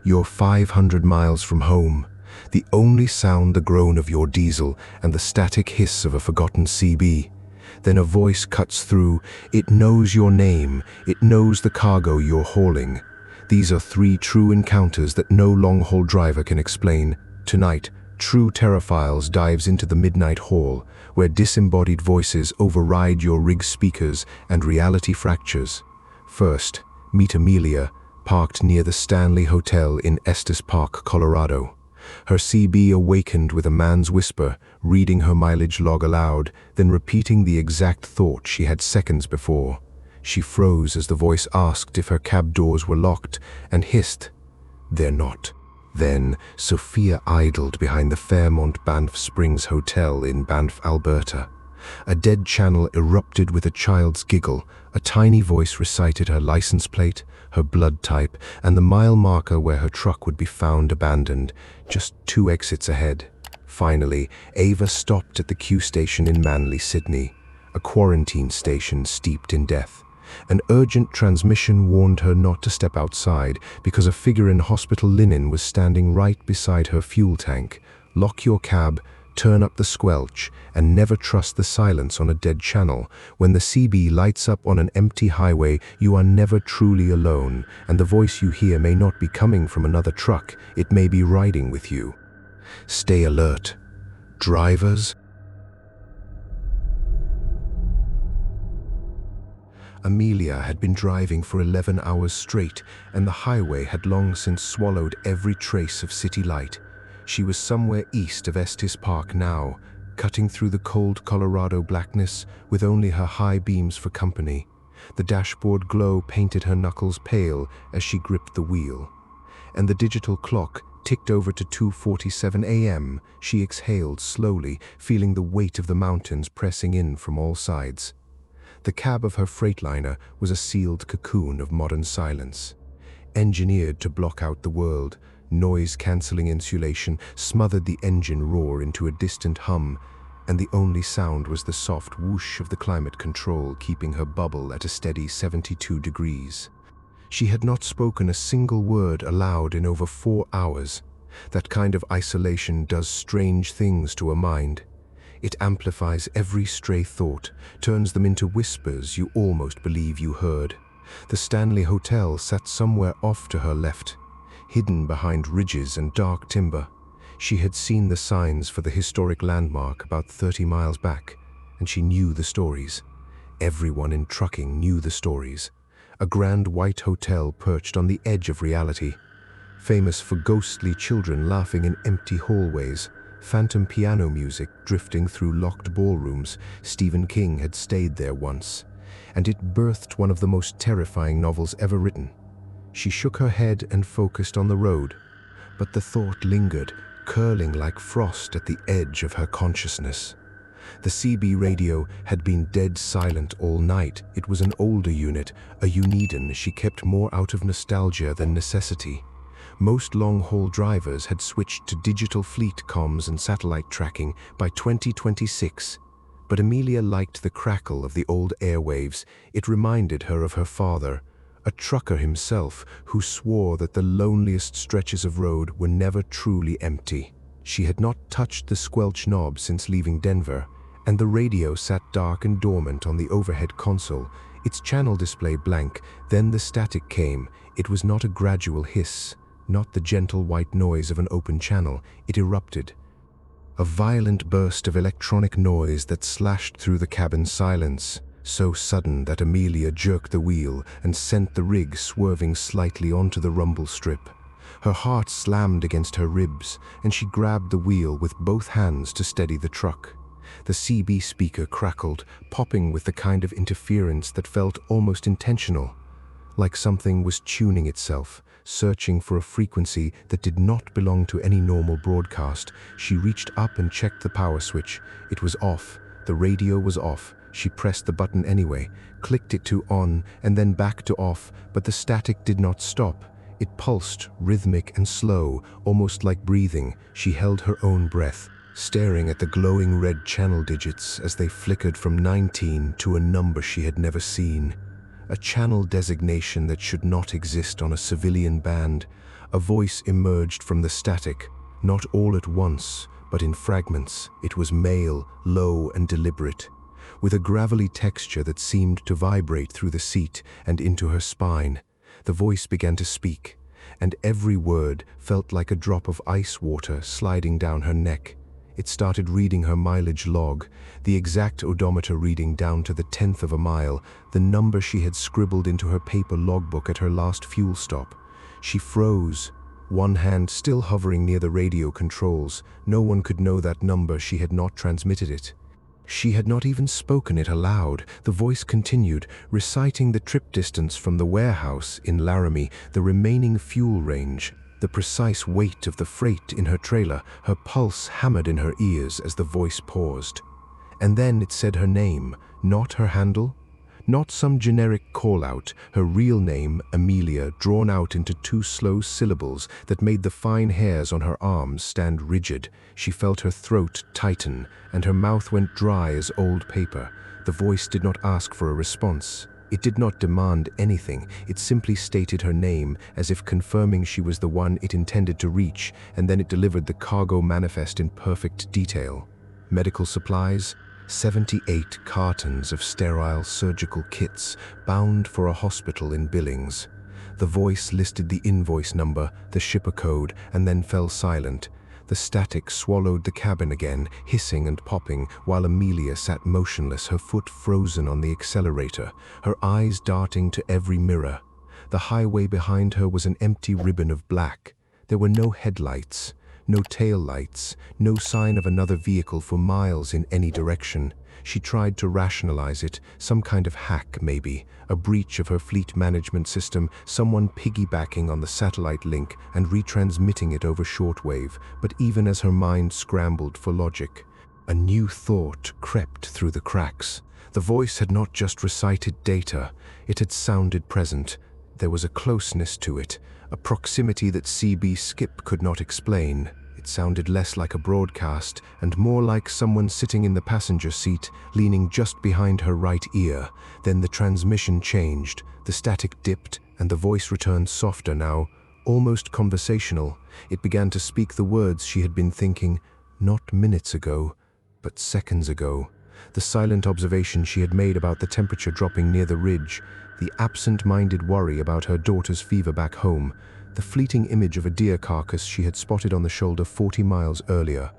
You're 500 miles from home. The only sound the groan of your diesel and the static hiss of a forgotten CB. Then a voice cuts through. It knows your name. It knows the cargo you're hauling. These are 3 true encounters that no long-haul driver can explain. Tonight, True Terrifiles dives into the midnight hall, where disembodied voices override your rig speakers and reality fractures. First, meet Amelia, parked near the Stanley Hotel in Estes Park, Colorado. Her CB awakened with a man's whisper, reading her mileage log aloud, then repeating the exact thought she had seconds before. She froze as the voice asked if her cab doors were locked, and hissed, "They're not." Then, Sophia idled behind the Fairmont Banff Springs Hotel in Banff, Alberta. A dead channel erupted with a child's giggle. A tiny voice recited her license plate, her blood type, and the mile marker where her truck would be found abandoned, just 2 exits ahead. Finally, Ava stopped at the Q station in Manly, Sydney, a quarantine station steeped in death. An urgent transmission warned her not to step outside because a figure in hospital linen was standing right beside her fuel tank. Lock your cab, turn up the squelch, and never trust the silence on a dead channel. When the CB lights up on an empty highway, you are never truly alone, and the voice you hear may not be coming from another truck, it may be riding with you. Stay alert. Drivers. Amelia had been driving for 11 hours straight, and the highway had long since swallowed every trace of city light. She was somewhere east of Estes Park now, cutting through the cold Colorado blackness with only her high beams for company. The dashboard glow painted her knuckles pale as she gripped the wheel. And the digital clock ticked over to 2:47 a.m. She exhaled slowly, feeling the weight of the mountains pressing in from all sides. The cab of her Freightliner was a sealed cocoon of modern silence. Engineered to block out the world, noise-canceling insulation smothered the engine roar into a distant hum, and the only sound was the soft whoosh of the climate control keeping her bubble at a steady 72 degrees. She had not spoken a single word aloud in over 4 hours. That kind of isolation does strange things to a mind. It amplifies every stray thought, turns them into whispers you almost believe you heard. The Stanley Hotel sat somewhere off to her left, hidden behind ridges and dark timber. She had seen the signs for the historic landmark about 30 miles back, and she knew the stories. Everyone in trucking knew the stories. A grand white hotel perched on the edge of reality, famous for ghostly children laughing in empty hallways, phantom piano music drifting through locked ballrooms. Stephen King had stayed there once, and it birthed one of the most terrifying novels ever written. She shook her head and focused on the road, but the thought lingered, curling like frost at the edge of her consciousness. The CB radio had been dead silent all night. It was an older unit, a Uniden she kept more out of nostalgia than necessity. Most long-haul drivers had switched to digital fleet comms and satellite tracking by 2026, but Amelia liked the crackle of the old airwaves. It reminded her of her father, a trucker himself who swore that the loneliest stretches of road were never truly empty. She had not touched the squelch knob since leaving Denver, and the radio sat dark and dormant on the overhead console, its channel display blank. Then the static came. It was not a gradual hiss, not the gentle white noise of an open channel. It erupted. A violent burst of electronic noise that slashed through the cabin silence, so sudden that Amelia jerked the wheel and sent the rig swerving slightly onto the rumble strip. Her heart slammed against her ribs, and she grabbed the wheel with both hands to steady the truck. The CB speaker crackled, popping with the kind of interference that felt almost intentional, like something was tuning itself, searching for a frequency that did not belong to any normal broadcast. She reached up and checked the power switch. It was off. The radio was off. She pressed the button anyway, clicked it to on and then back to off, but the static did not stop. It pulsed, rhythmic and slow, almost like breathing. She held her own breath, staring at the glowing red channel digits as they flickered from 19 to a number she had never seen. A channel designation that should not exist on a civilian band, A voice emerged from the static, not all at once, but in fragments. It was male, low and deliberate, with a gravelly texture that seemed to vibrate through the seat and into her spine. The voice began to speak, and every word felt like a drop of ice water sliding down her neck. It started reading her mileage log, the exact odometer reading down to the 10th of a mile, the number she had scribbled into her paper logbook at her last fuel stop. She froze, one hand still hovering near the radio controls. No one could know that number. She had not transmitted it. She had not even spoken it aloud. The voice continued, reciting the trip distance from the warehouse in Laramie, the remaining fuel range, the precise weight of the freight in her trailer. Her pulse hammered in her ears as the voice paused. And then it said her name, not her handle, not some generic call-out, her real name, Amelia, drawn out into 2 slow syllables that made the fine hairs on her arms stand rigid. She felt her throat tighten, and her mouth went dry as old paper. The voice did not ask for a response. It did not demand anything. It simply stated her name, as if confirming she was the one it intended to reach, and then it delivered the cargo manifest in perfect detail. Medical supplies, 78 cartons of sterile surgical kits bound for a hospital in Billings. The voice listed the invoice number, the shipper code, and then fell silent. The static swallowed the cabin again, hissing and popping, while Amelia sat motionless, her foot frozen on the accelerator, her eyes darting to every mirror. The highway behind her was an empty ribbon of black. There were no headlights, no tail lights, no sign of another vehicle for miles in any direction. She tried to rationalize it, some kind of hack maybe, a breach of her fleet management system, someone piggybacking on the satellite link and retransmitting it over shortwave. But even as her mind scrambled for logic, a new thought crept through the cracks. The voice had not just recited data, it had sounded present. There was a closeness to it, a proximity that CB Skip could not explain. It sounded less like a broadcast and more like someone sitting in the passenger seat, leaning just behind her right ear. Then the transmission changed, the static dipped, and the voice returned softer now, almost conversational. It began to speak the words she had been thinking, not minutes ago, but seconds ago. The silent observation she had made about the temperature dropping near the ridge, the absent-minded worry about her daughter's fever back home, the fleeting image of a deer carcass she had spotted on the shoulder 40 miles earlier.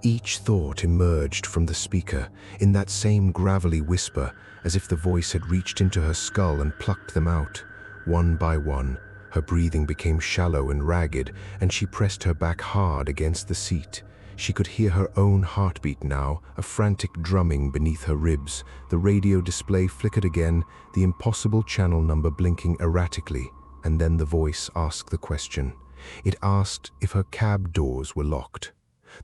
Each thought emerged from the speaker in that same gravelly whisper, as if the voice had reached into her skull and plucked them out. One by one, her breathing became shallow and ragged, and she pressed her back hard against the seat. She could hear her own heartbeat now, a frantic drumming beneath her ribs. The radio display flickered again, the impossible channel number blinking erratically. And then the voice asked the question. It asked if her cab doors were locked.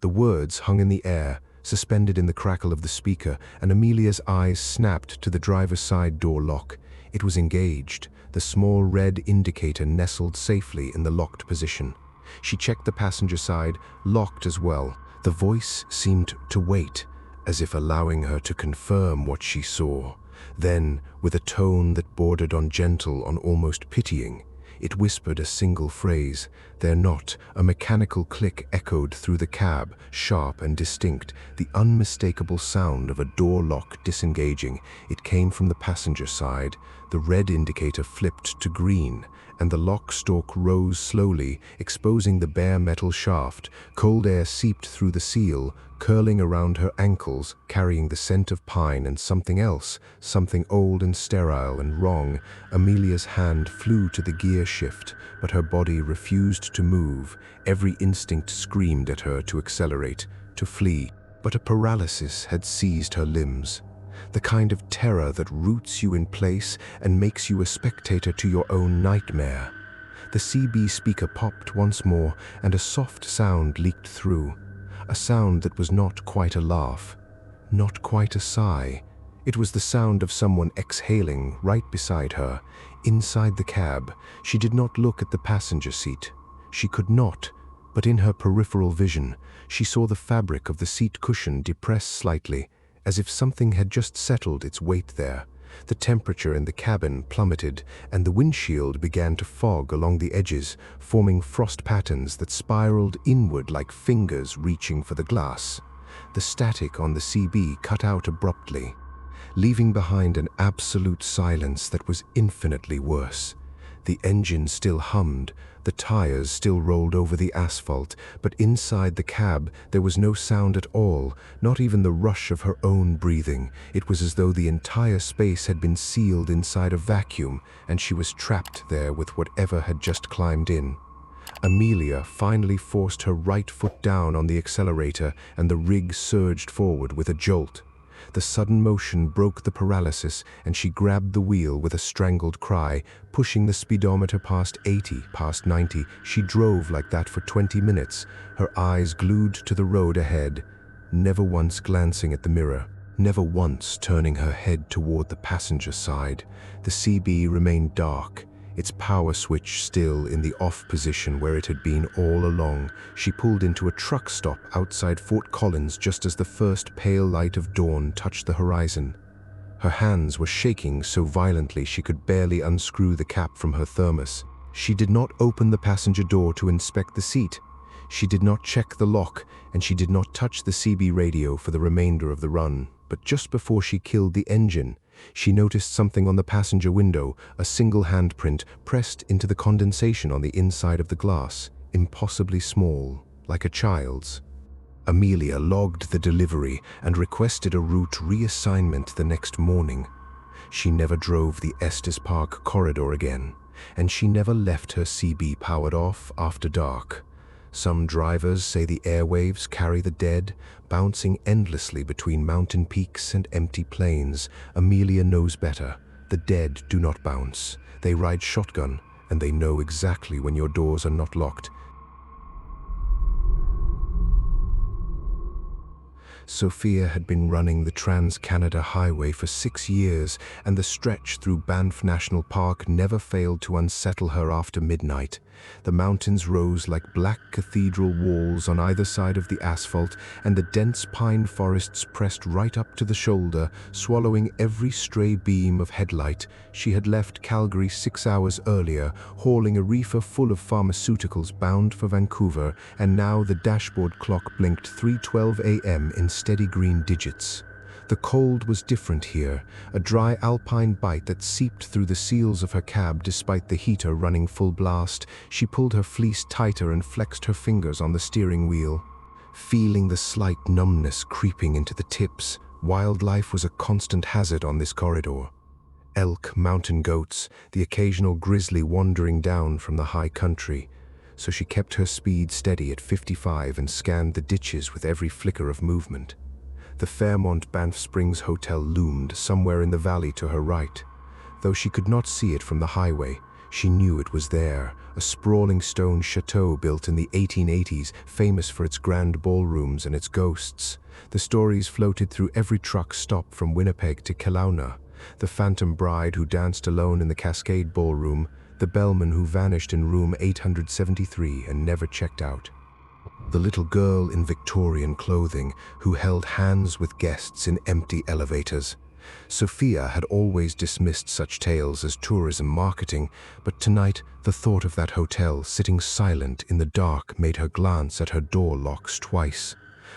The words hung in the air, suspended in the crackle of the speaker, and Amelia's eyes snapped to the driver's side door lock. It was engaged, the small red indicator nestled safely in the locked position. She checked the passenger side, locked as well. The voice seemed to wait, as if allowing her to confirm what she saw. Then, with a tone that bordered on gentle, on almost pitying, it whispered a single phrase. "They're not." A mechanical click echoed through the cab, sharp and distinct, the unmistakable sound of a door lock disengaging. It came from the passenger side. The red indicator flipped to green, and the lock stalk rose slowly, exposing the bare metal shaft. Cold air seeped through the seal, curling around her ankles, carrying the scent of pine and something else, something old and sterile and wrong. Amelia's hand flew to the gear shift, but her body refused to move. Every instinct screamed at her to accelerate, to flee, but a paralysis had seized her limbs. The kind of terror that roots you in place and makes you a spectator to your own nightmare. The CB speaker popped once more, and a soft sound leaked through. A sound that was not quite a laugh, not quite a sigh. It was the sound of someone exhaling right beside her, inside the cab. She did not look at the passenger seat. She could not, but in her peripheral vision, she saw the fabric of the seat cushion depress slightly, as if something had just settled its weight there. The temperature in the cabin plummeted, and the windshield began to fog along the edges, forming frost patterns that spiraled inward like fingers reaching for the glass. The static on the CB cut out abruptly, leaving behind an absolute silence that was infinitely worse. The engine still hummed, the tires still rolled over the asphalt, but inside the cab there was no sound at all, not even the rush of her own breathing. It was as though the entire space had been sealed inside a vacuum, and she was trapped there with whatever had just climbed in. Amelia finally forced her right foot down on the accelerator, and the rig surged forward with a jolt. The sudden motion broke the paralysis, and she grabbed the wheel with a strangled cry, pushing the speedometer past 80, past 90. She drove like that for 20 minutes, her eyes glued to the road ahead, never once glancing at the mirror, never once turning her head toward the passenger side. The CB remained dark, its power switch still in the off position where it had been all along. She pulled into a truck stop outside Fort Collins just as the first pale light of dawn touched the horizon. Her hands were shaking so violently she could barely unscrew the cap from her thermos. She did not open the passenger door to inspect the seat. She did not check the lock, and she did not touch the CB radio for the remainder of the run. But just before she killed the engine, she noticed something on the passenger window, a single handprint pressed into the condensation on the inside of the glass, impossibly small, like a child's. Amelia logged the delivery and requested a route reassignment the next morning. She never drove the Estes Park corridor again, and she never left her CB powered off after dark. Some drivers say the airwaves carry the dead, bouncing endlessly between mountain peaks and empty plains. Amelia knows better. The dead do not bounce. They ride shotgun, and they know exactly when your doors are not locked. Sophia had been running the Trans-Canada Highway for 6 years, and the stretch through Banff National Park never failed to unsettle her after midnight. The mountains rose like black cathedral walls on either side of the asphalt, and the dense pine forests pressed right up to the shoulder, swallowing every stray beam of headlight. She had left Calgary 6 hours earlier, hauling a reefer full of pharmaceuticals bound for Vancouver, and now the dashboard clock blinked 3:12 a.m. in steady green digits. The cold was different here, a dry alpine bite that seeped through the seals of her cab despite the heater running full blast. She pulled her fleece tighter and flexed her fingers on the steering wheel, feeling the slight numbness creeping into the tips. Wildlife was a constant hazard on this corridor. Elk, mountain goats, the occasional grizzly wandering down from the high country. So she kept her speed steady at 55 and scanned the ditches with every flicker of movement. The Fairmont Banff Springs Hotel loomed somewhere in the valley to her right. Though she could not see it from the highway, she knew it was there, a sprawling stone chateau built in the 1880s, famous for its grand ballrooms and its ghosts. The stories floated through every truck stop from Winnipeg to Kelowna. The phantom bride who danced alone in the Cascade Ballroom, the bellman who vanished in room 873 and never checked out. The little girl in Victorian clothing who held hands with guests in empty elevators. Sophia had always dismissed such tales as tourism marketing, but tonight the thought of that hotel sitting silent in the dark made her glance at her door locks twice.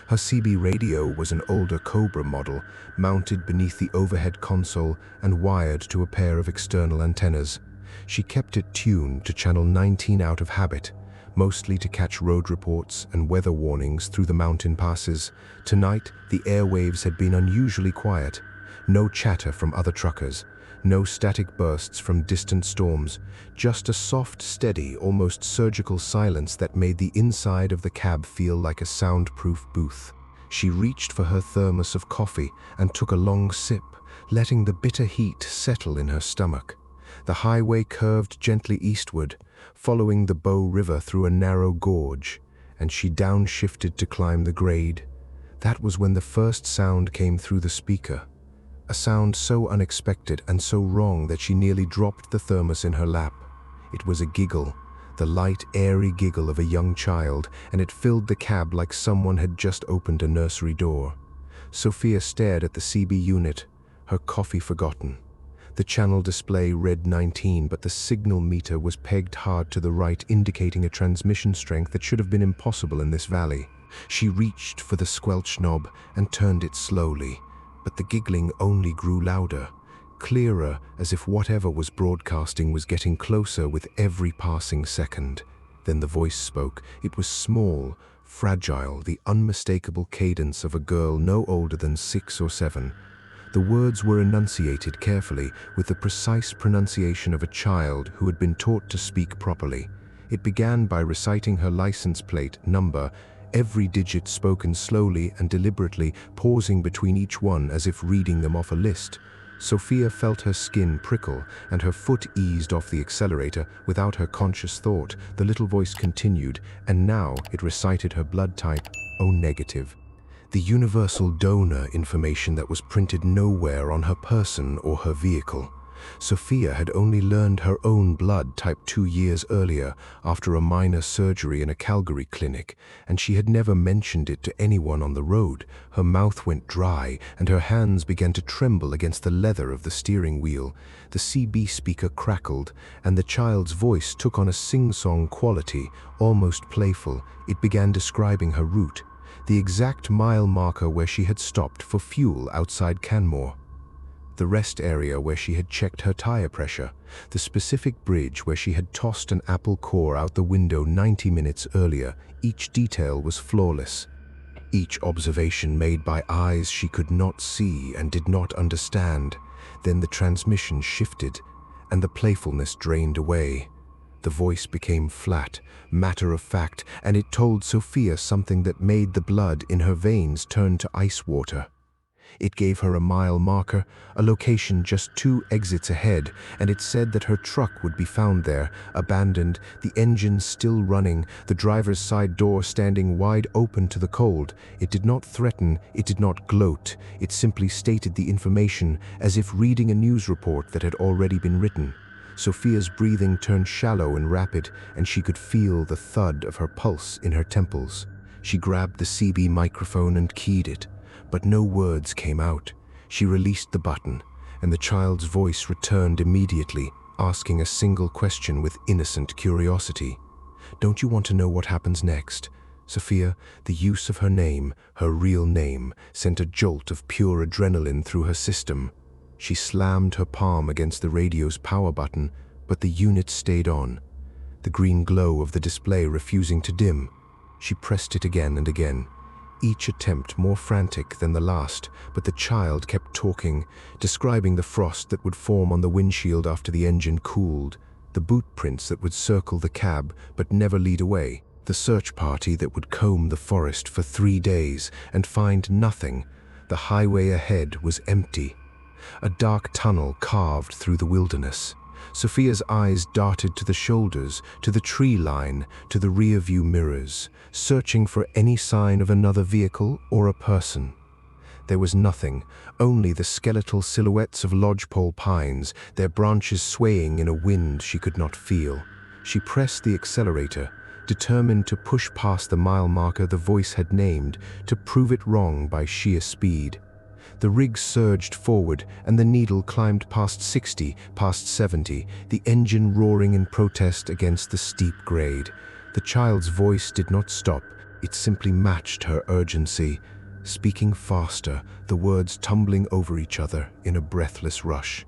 Her CB radio was an older Cobra model, mounted beneath the overhead console and wired to a pair of external antennas. She kept it tuned to channel 19 out of habit, mostly to catch road reports and weather warnings through the mountain passes. Tonight, the airwaves had been unusually quiet. No chatter from other truckers, no static bursts from distant storms, just a soft, steady, almost surgical silence that made the inside of the cab feel like a soundproof booth. She reached for her thermos of coffee and took a long sip, letting the bitter heat settle in her stomach. The highway curved gently eastward, following the Bow River through a narrow gorge, and she downshifted to climb the grade. That was when the first sound came through the speaker. A sound so unexpected and so wrong that she nearly dropped the thermos in her lap. It was a giggle, the light, airy giggle of a young child, and it filled the cab like someone had just opened a nursery door. Sophia stared at the CB unit, her coffee forgotten. The channel display read 19, but the signal meter was pegged hard to the right, indicating a transmission strength that should have been impossible in this valley. She reached for the squelch knob and turned it slowly, but the giggling only grew louder, clearer, as if whatever was broadcasting was getting closer with every passing second. Then the voice spoke. It was small, fragile, the unmistakable cadence of a girl no older than 6 or 7. The words were enunciated carefully, with the precise pronunciation of a child who had been taught to speak properly. It began by reciting her license plate number, every digit spoken slowly and deliberately, pausing between each one as if reading them off a list. Sophia felt her skin prickle, and her foot eased off the accelerator without her conscious thought. The little voice continued, and now it recited her blood type, O negative. The universal donor information that was printed nowhere on her person or her vehicle. Sophia had only learned her own blood type 2 years earlier after a minor surgery in a Calgary clinic, and she had never mentioned it to anyone on the road. Her mouth went dry and her hands began to tremble against the leather of the steering wheel. The CB speaker crackled, and the child's voice took on a sing-song quality, almost playful. It began describing her route, the exact mile marker where she had stopped for fuel outside Canmore, the rest area where she had checked her tire pressure, the specific bridge where she had tossed an apple core out the window 90 minutes earlier. Each detail was flawless. Each observation made by eyes she could not see and did not understand. Then the transmission shifted, and the playfulness drained away. The voice became flat, matter-of-fact, and it told Sophia something that made the blood in her veins turn to ice water. It gave her a mile marker, a location just 2 exits ahead, and it said that her truck would be found there, abandoned, the engine still running, the driver's side door standing wide open to the cold. It did not threaten, it did not gloat, it simply stated the information as if reading a news report that had already been written. Sophia's breathing turned shallow and rapid, and she could feel the thud of her pulse in her temples. She grabbed the CB microphone and keyed it, but no words came out. She released the button, and the child's voice returned immediately, asking a single question with innocent curiosity. "Don't you want to know what happens next?" Sophia, the use of her name, her real name, sent a jolt of pure adrenaline through her system. She slammed her palm against the radio's power button, but the unit stayed on, the green glow of the display refusing to dim. She pressed it again and again, each attempt more frantic than the last, but the child kept talking, describing the frost that would form on the windshield after the engine cooled, the boot prints that would circle the cab but never lead away, the search party that would comb the forest for 3 days and find nothing. The highway ahead was empty, a dark tunnel carved through the wilderness. Sophia's eyes darted to the shoulders, to the tree line, to the rear-view mirrors, searching for any sign of another vehicle or a person. There was nothing, only the skeletal silhouettes of lodgepole pines, their branches swaying in a wind she could not feel. She pressed the accelerator, determined to push past the mile marker the voice had named, to prove it wrong by sheer speed. The rig surged forward, and the needle climbed past 60, past 70, the engine roaring in protest against the steep grade. The child's voice did not stop, it simply matched her urgency, speaking faster, the words tumbling over each other in a breathless rush.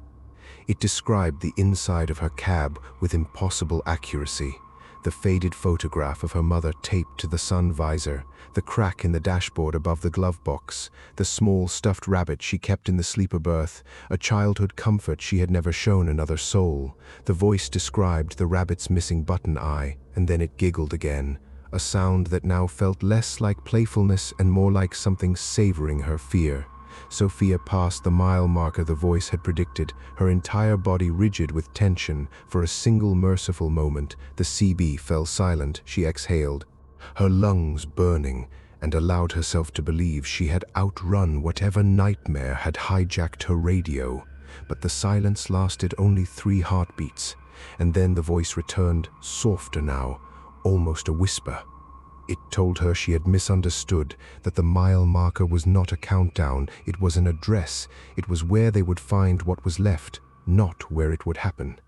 It described the inside of her cab with impossible accuracy. The faded photograph of her mother taped to the sun visor, the crack in the dashboard above the glove box, the small stuffed rabbit she kept in the sleeper berth, a childhood comfort she had never shown another soul. The voice described the rabbit's missing button eye, and then it giggled again, a sound that now felt less like playfulness and more like something savoring her fear. Sophia passed the mile marker the voice had predicted, her entire body rigid with tension. For a single merciful moment, the CB fell silent. She exhaled, her lungs burning, and allowed herself to believe she had outrun whatever nightmare had hijacked her radio. But the silence lasted only 3 heartbeats, and then the voice returned, softer now, almost a whisper. It told her she had misunderstood, that the mile marker was not a countdown, it was an address. It was where they would find what was left, not where it would happen.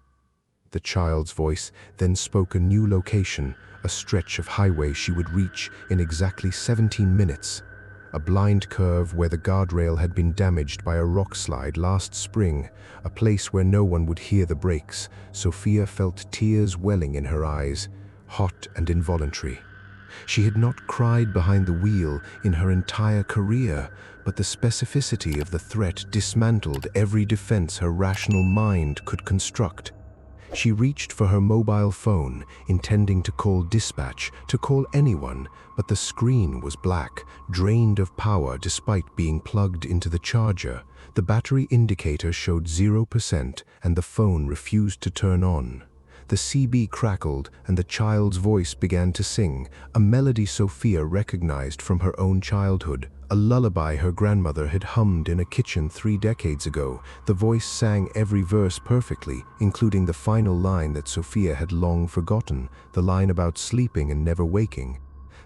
The child's voice then spoke a new location, a stretch of highway she would reach in exactly 17 minutes. A blind curve where the guardrail had been damaged by a rock slide last spring, a place where no one would hear the brakes. Sophia felt tears welling in her eyes, hot and involuntary. She had not cried behind the wheel in her entire career, but the specificity of the threat dismantled every defense her rational mind could construct. She reached for her mobile phone, intending to call dispatch, to call anyone, but the screen was black, drained of power despite being plugged into the charger. The battery indicator showed 0% and the phone refused to turn on. The CB crackled and the child's voice began to sing, a melody Sophia recognized from her own childhood, a lullaby her grandmother had hummed in a kitchen 3 decades ago. The voice sang every verse perfectly, including the final line that Sophia had long forgotten, the line about sleeping and never waking.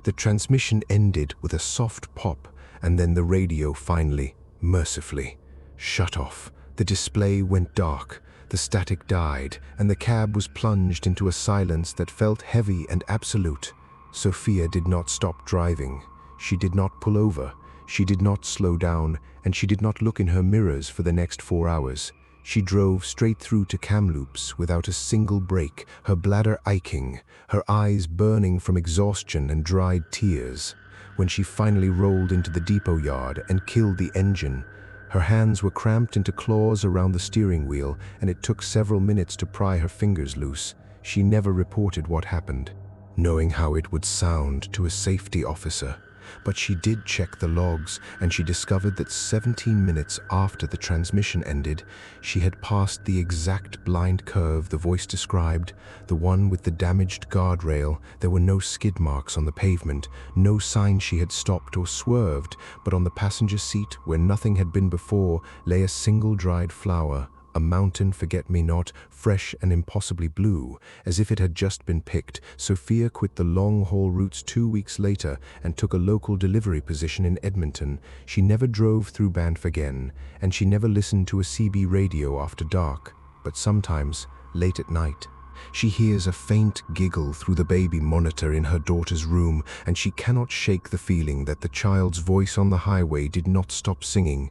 The transmission ended with a soft pop, and then the radio finally, mercifully, shut off. The display went dark. The static died, and the cab was plunged into a silence that felt heavy and absolute. Sophia did not stop driving. She did not pull over. She did not slow down, and she did not look in her mirrors for the next 4 hours. She drove straight through to Kamloops without a single break, her bladder aching, her eyes burning from exhaustion and dried tears. When she finally rolled into the depot yard and killed the engine, her hands were cramped into claws around the steering wheel, and it took several minutes to pry her fingers loose. She never reported what happened, knowing how it would sound to a safety officer. But she did check the logs, and she discovered that 17 minutes after the transmission ended, she had passed the exact blind curve the voice described, the one with the damaged guardrail. There were no skid marks on the pavement, no sign she had stopped or swerved, but on the passenger seat, where nothing had been before, lay a single dried flower, a mountain forget-me-not, fresh and impossibly blue, as if it had just been picked. Sophia quit the long-haul routes 2 weeks later and took a local delivery position in Edmonton. She never drove through Banff again, and she never listened to a CB radio after dark. But sometimes, late at night, she hears a faint giggle through the baby monitor in her daughter's room, and she cannot shake the feeling that the child's voice on the highway did not stop singing.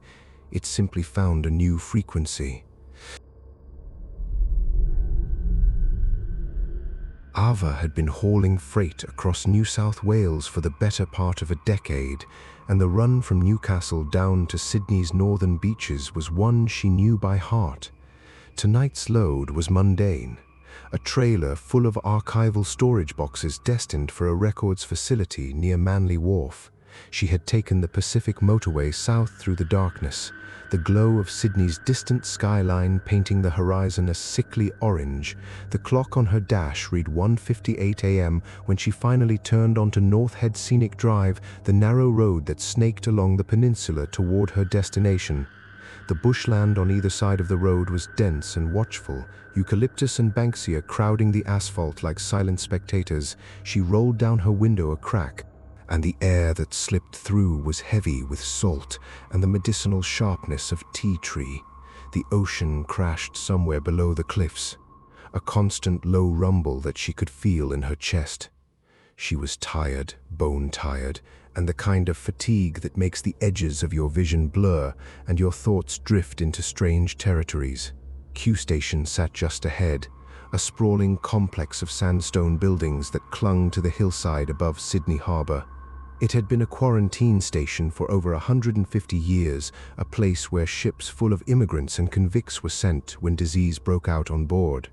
It simply found a new frequency. Ava had been hauling freight across New South Wales for the better part of a decade, and the run from Newcastle down to Sydney's northern beaches was one she knew by heart. Tonight's load was mundane, a trailer full of archival storage boxes destined for a records facility near Manly Wharf. She had taken the Pacific motorway south through the darkness, the glow of Sydney's distant skyline painting the horizon a sickly orange. The clock on her dash read 1:58 a.m. when she finally turned onto North Head Scenic Drive, the narrow road that snaked along the peninsula toward her destination. The bushland on either side of the road was dense and watchful, eucalyptus and banksia crowding the asphalt like silent spectators. She rolled down her window a crack, and the air that slipped through was heavy with salt and the medicinal sharpness of tea tree. The ocean crashed somewhere below the cliffs, a constant low rumble that she could feel in her chest. She was tired, bone-tired, and the kind of fatigue that makes the edges of your vision blur and your thoughts drift into strange territories. Q Station sat just ahead, a sprawling complex of sandstone buildings that clung to the hillside above Sydney Harbour. It had been a quarantine station for over 150 years, a place where ships full of immigrants and convicts were sent when disease broke out on board.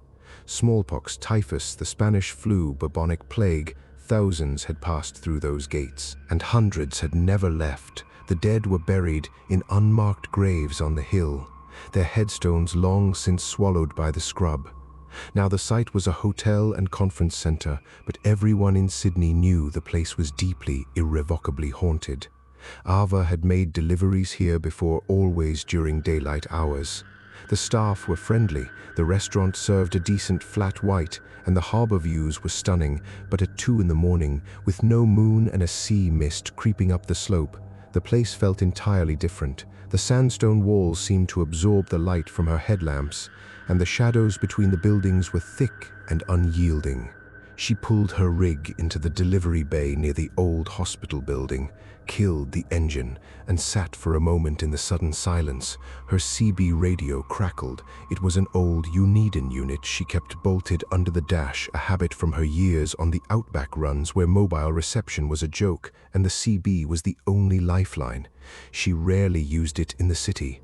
Smallpox, typhus, the Spanish flu, bubonic plague, thousands had passed through those gates, and hundreds had never left. The dead were buried in unmarked graves on the hill, their headstones long since swallowed by the scrub. Now the site was a hotel and conference center, but everyone in Sydney knew the place was deeply, irrevocably haunted. Ava had made deliveries here before, always during daylight hours. The staff were friendly, the restaurant served a decent flat white, and the harbor views were stunning, but at 2 in the morning, with no moon and a sea mist creeping up the slope, The place felt entirely different. The sandstone walls seemed to absorb the light from her headlamps, and the shadows between the buildings were thick and unyielding. She pulled her rig into the delivery bay near the old hospital building, killed the engine, and sat for a moment in the sudden silence. Her CB radio crackled. It was an old Uniden unit she kept bolted under the dash, a habit from her years on the outback runs where mobile reception was a joke and the CB was the only lifeline. She rarely used it in the city,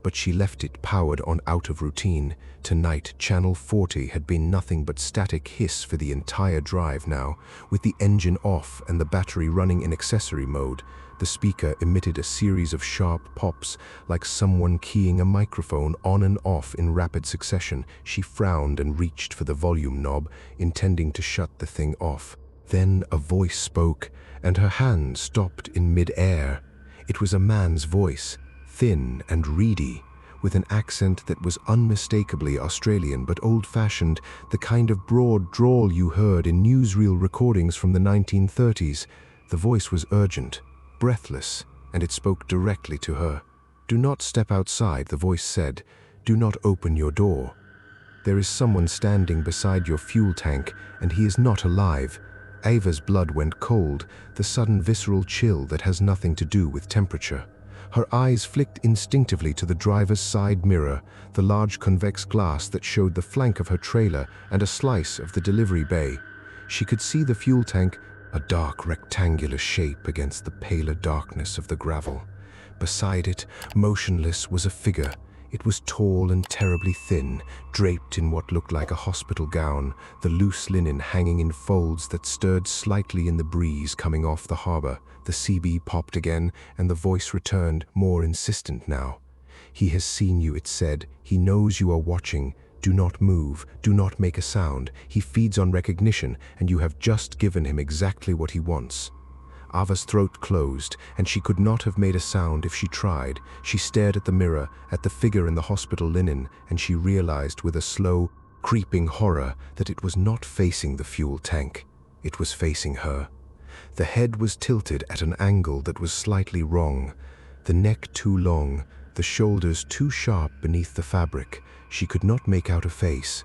but she left it powered on out of routine. Tonight, Channel 40 had been nothing but static hiss for the entire drive now. With the engine off and the battery running in accessory mode, the speaker emitted a series of sharp pops, like someone keying a microphone on and off in rapid succession. She frowned and reached for the volume knob, intending to shut the thing off. Then a voice spoke, and her hand stopped in mid-air. It was a man's voice, thin and reedy, with an accent that was unmistakably Australian but old-fashioned, the kind of broad drawl you heard in newsreel recordings from the 1930s. The voice was urgent, breathless, and it spoke directly to her. "Do not step outside," the voice said. "Do not open your door. There is someone standing beside your fuel tank, and he is not alive." Ava's blood went cold, the sudden visceral chill that has nothing to do with temperature. Her eyes flicked instinctively to the driver's side mirror, the large convex glass that showed the flank of her trailer and a slice of the delivery bay. She could see the fuel tank, a dark rectangular shape against the paler darkness of the gravel. Beside it, motionless, was a figure. It was tall and terribly thin, draped in what looked like a hospital gown, the loose linen hanging in folds that stirred slightly in the breeze coming off the harbor. The CB popped again, and the voice returned, more insistent now. "He has seen you," it said. "He knows you are watching. Do not move. Do not make a sound. He feeds on recognition, and you have just given him exactly what he wants." Ava's throat closed, and she could not have made a sound if she tried. She stared at the mirror, at the figure in the hospital linen, and she realized with a slow, creeping horror that it was not facing the fuel tank. It was facing her. The head was tilted at an angle that was slightly wrong, the neck too long, the shoulders too sharp beneath the fabric. She could not make out a face,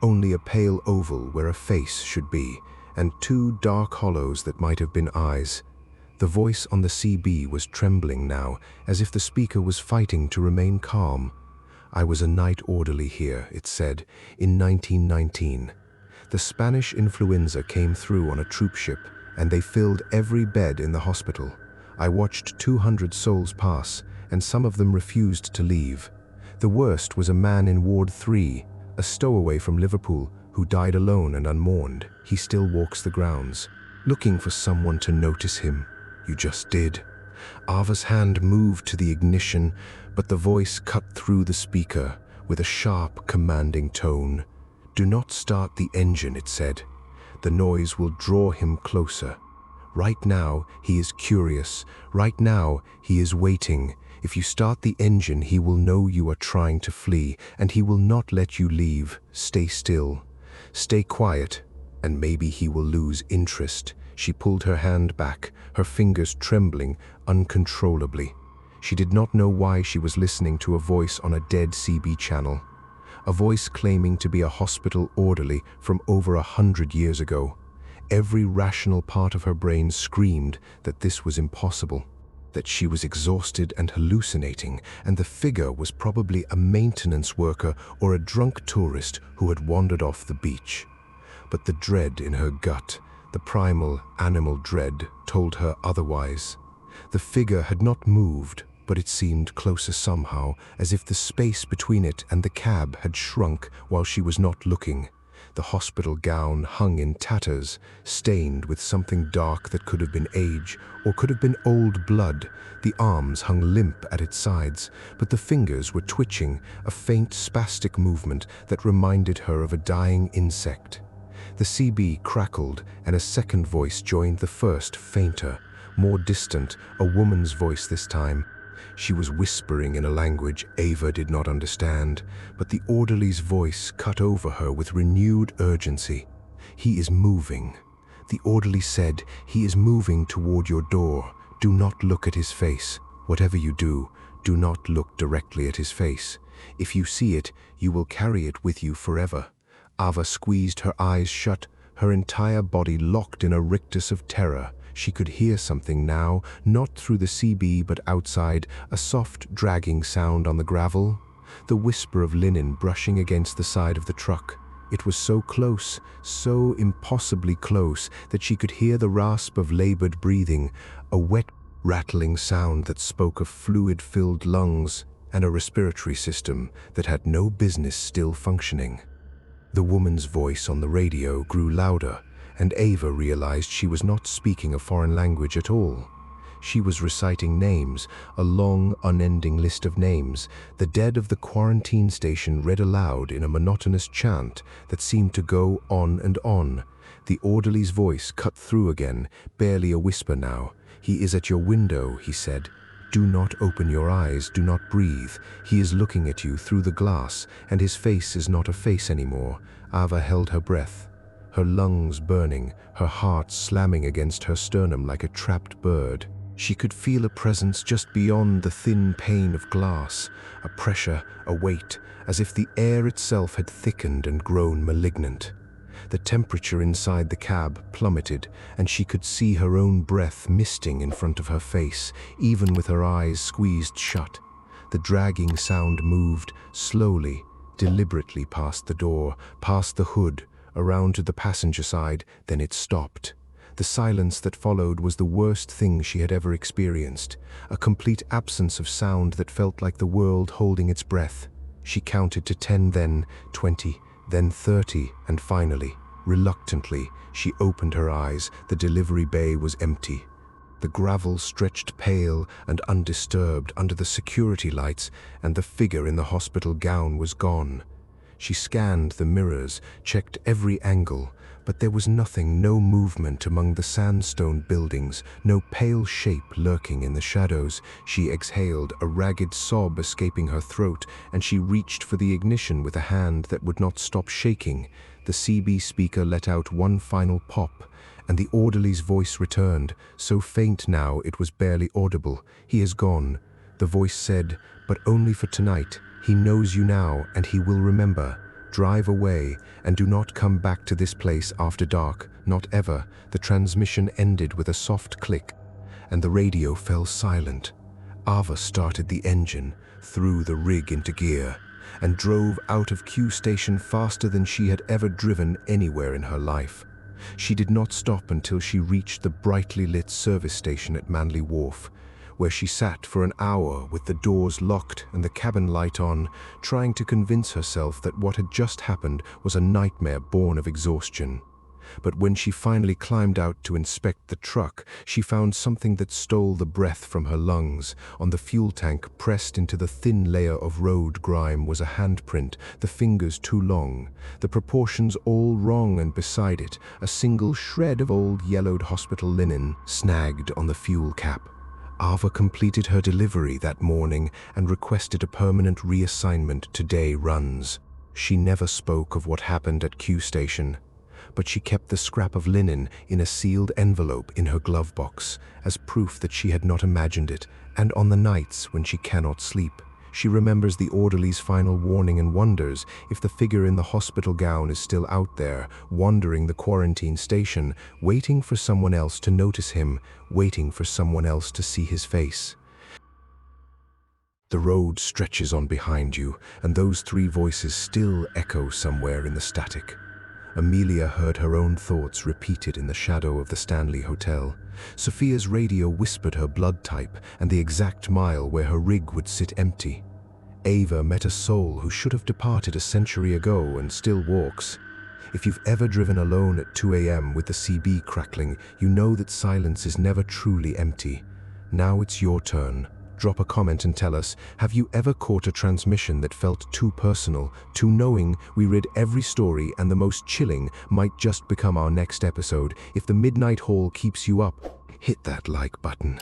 only a pale oval where a face should be, and two dark hollows that might have been eyes. The voice on the CB was trembling now, as if the speaker was fighting to remain calm. "I was a night orderly here," it said, "in 1919. The Spanish influenza came through on a troop ship, and they filled every bed in the hospital. I watched 200 souls pass, and some of them refused to leave. The worst was a man in Ward 3, a stowaway from Liverpool, who died alone and unmourned. He still walks the grounds, looking for someone to notice him. You just did." Ava's hand moved to the ignition, but the voice cut through the speaker with a sharp, commanding tone. "Do not start the engine," it said. "The noise will draw him closer. Right now, he is curious. Right now, he is waiting. If you start the engine, he will know you are trying to flee, and he will not let you leave. Stay still. Stay quiet, and maybe he will lose interest." She pulled her hand back, her fingers trembling uncontrollably. She did not know why she was listening to a voice on a dead CB channel. A voice claiming to be a hospital orderly from over 100 years ago. Every rational part of her brain screamed that this was impossible, that she was exhausted and hallucinating, and the figure was probably a maintenance worker or a drunk tourist who had wandered off the beach. But the dread in her gut, the primal animal dread, told her otherwise. The figure had not moved, but it seemed closer somehow, as if the space between it and the cab had shrunk while she was not looking. The hospital gown hung in tatters, stained with something dark that could have been age or could have been old blood. The arms hung limp at its sides, but the fingers were twitching, a faint spastic movement that reminded her of a dying insect. The CB crackled, and a second voice joined the first, fainter, more distant, a woman's voice this time. She was whispering in a language Ava did not understand, but the orderly's voice cut over her with renewed urgency. "He is moving." The orderly said, "He is moving toward your door. Do not look at his face. Whatever you do, do not look directly at his face. If you see it, you will carry it with you forever. Ava squeezed her eyes shut, her entire body locked in a rictus of terror. She could hear something now, not through the CB but outside, a soft, dragging sound on the gravel. The whisper of linen brushing against the side of the truck. It was so close, so impossibly close, that she could hear the rasp of labored breathing, a wet, rattling sound that spoke of fluid-filled lungs and a respiratory system that had no business still functioning. The woman's voice on the radio grew louder, and Ava realized she was not speaking a foreign language at all. She was reciting names, a long, unending list of names, the dead of the quarantine station read aloud in a monotonous chant that seemed to go on and on. The orderly's voice cut through again, barely a whisper now. "He is at your window," he said. "Do not open your eyes, do not breathe. He is looking at you through the glass, and his face is not a face anymore." Ava held her breath, her lungs burning, her heart slamming against her sternum like a trapped bird. She could feel a presence just beyond the thin pane of glass, a pressure, a weight, as if the air itself had thickened and grown malignant. The temperature inside the cab plummeted, and she could see her own breath misting in front of her face, even with her eyes squeezed shut. The dragging sound moved, slowly, deliberately past the door, past the hood, around to the passenger side, then it stopped. The silence that followed was the worst thing she had ever experienced, a complete absence of sound that felt like the world holding its breath. She counted to 10, then 20, then 30, and finally, reluctantly, she opened her eyes. The delivery bay was empty. The gravel stretched pale and undisturbed under the security lights, and the figure in the hospital gown was gone. She scanned the mirrors, checked every angle, but there was nothing, no movement among the sandstone buildings, no pale shape lurking in the shadows. She exhaled, a ragged sob escaping her throat, and she reached for the ignition with a hand that would not stop shaking. The CB speaker let out one final pop, and the orderly's voice returned, so faint now it was barely audible. "He is gone," the voice said, "but only for tonight. He knows you now, and he will remember. Drive away, and do not come back to this place after dark, not ever." The transmission ended with a soft click, and the radio fell silent. Ava started the engine, threw the rig into gear, and drove out of Q Station faster than she had ever driven anywhere in her life. She did not stop until she reached the brightly lit service station at Manly Wharf, where she sat for an hour with the doors locked and the cabin light on, trying to convince herself that what had just happened was a nightmare born of exhaustion. But when she finally climbed out to inspect the truck, she found something that stole the breath from her lungs. On the fuel tank, pressed into the thin layer of road grime, was a handprint, the fingers too long, the proportions all wrong, and beside it, a single shred of old yellowed hospital linen snagged on the fuel cap. Ava completed her delivery that morning and requested a permanent reassignment to day runs. She never spoke of what happened at Q Station, but she kept the scrap of linen in a sealed envelope in her glove box as proof that she had not imagined it. And on the nights when she cannot sleep, she remembers the orderly's final warning and wonders if the figure in the hospital gown is still out there, wandering the quarantine station, waiting for someone else to notice him, waiting for someone else to see his face. The road stretches on behind you, and those three voices still echo somewhere in the static. Amelia heard her own thoughts repeated in the shadow of the Stanley Hotel. Sophia's radio whispered her blood type and the exact mile where her rig would sit empty. Ava met a soul who should have departed a century ago and still walks. If you've ever driven alone at 2 a.m. with the CB crackling, you know that silence is never truly empty. Now it's your turn. Drop a comment and tell us, have you ever caught a transmission that felt too personal, too knowing? We read every story, and the most chilling might just become our next episode. If the Midnight Haul keeps you up, hit that like button.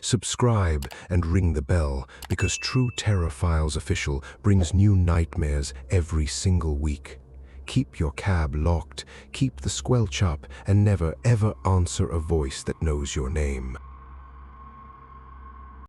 Subscribe and ring the bell, because True Terror Files Official brings new nightmares every single week. Keep your cab locked, keep the squelch up, and never ever answer a voice that knows your name.